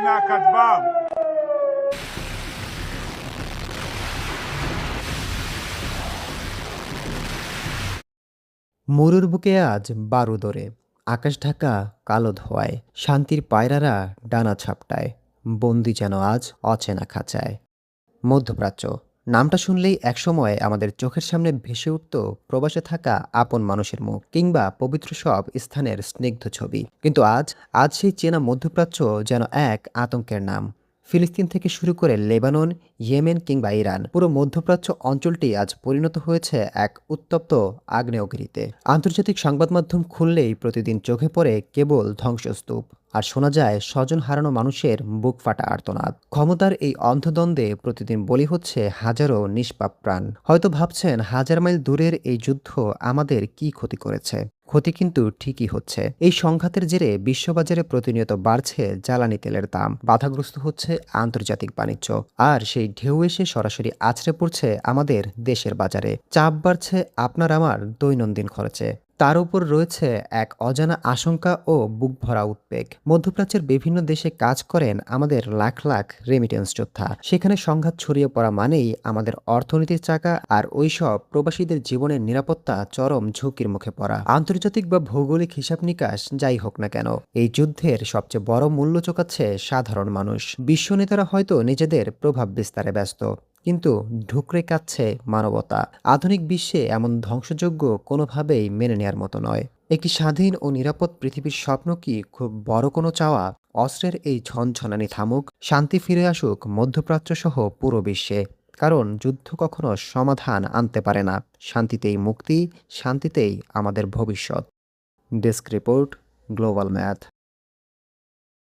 مدينة كذبان. মরুর বুকে আজ বারুদরে আকাশ ঢাকা কালো ধোঁয়ায় শান্তির পায়রারা ডানা ছাপটায় বন্দি যেন আজ অচেনা খাঁচায়। মধ্যপ্রাচ্য নামটা শুনলেই একসময় আমাদের চোখের সামনে ভেসে উঠত প্রবাসে থাকা আপন মানুষের মুখ কিংবা পবিত্র সব স্থানের স্নিগ্ধ ছবি, কিন্তু আজ আজ সেই চেনা মধ্যপ্রাচ্য যেন এক আতঙ্কের নাম। ফিলিস্তিন থেকে শুরু করে লেবানন, ইয়েমেন কিংবা ইরান, পুরো মধ্যপ্রাচ্য অঞ্চলটি আজ পরিণত হয়েছে এক উত্তপ্ত আগ্নেয়গিরিতে। আন্তর্জাতিক সংবাদ মাধ্যম খুললেই প্রতিদিন চোখে পড়ে কেবল ধ্বংসস্তূপ, আর শোনা যায় স্বজন হারানো মানুষের বুক ফাটা আর্তনাদ। ক্ষমতার এই অন্ধদ্বন্দ্বে প্রতিদিন বলি হচ্ছে হাজারো নিষ্পাপ প্রাণ। হয়তো ভাবছেন হাজার মাইল দূরের এই যুদ্ধ আমাদের কি ক্ষতি করেছে। ক্ষতি কিন্তু ঠিকই হচ্ছে। এই সংঘাতের জেরে বিশ্ববাজারে প্রতিনিয়ত বাড়ছে জ্বালানি তেলের দাম, বাধাগ্রস্ত হচ্ছে আন্তর্জাতিক বাণিজ্য, আর সেই ঢেউ এসে সরাসরি আছড়ে পড়ছে আমাদের দেশের বাজারে। চাপ বাড়ছে আপনার আমার দৈনন্দিন খরচে। তার উপর রয়েছে এক অজানা আশঙ্কা ও বুক ভরা উদ্বেগ। মধ্যপ্রাচ্যের বিভিন্ন দেশে কাজ করেন আমাদের লাখ লাখ রেমিটেন্স যোদ্ধা। সেখানে সংঘাত ছড়িয়ে পড়া মানেই আমাদের অর্থনীতির চাকা আর ওইসব প্রবাসীদের জীবনের নিরাপত্তা চরম ঝুঁকির মুখে পড়া। আন্তর্জাতিক বা ভৌগোলিক হিসাব নিকাশ যাই হোক না কেন, এই যুদ্ধের সবচেয়ে বড় মূল্য চোকাচ্ছে সাধারণ মানুষ। বিশ্ব নেতারা হয়তো নিজেদের প্রভাব বিস্তারে ব্যস্ত, কিন্তু ঢুকরে কাচ্ছে মানবতা। আধুনিক বিশ্বে এমন ধ্বংসযজ্ঞ কোনোভাবেই মেনে নেয়ার মতো নয়। একটি স্বাধীন ও নিরাপদ পৃথিবীর স্বপ্ন কি খুব বড় কোনো চাওয়া? অস্ত্রের এই ঝনঝনানি থামুক, শান্তি ফিরে আসুক মধ্যপ্রাচ্য সহ পুরো বিশ্বে। কারণ যুদ্ধ কখনো সমাধান আনতে পারে না। শান্তিতেই মুক্তি, শান্তিতেই আমাদের ভবিষ্যৎ। Desk report, global math.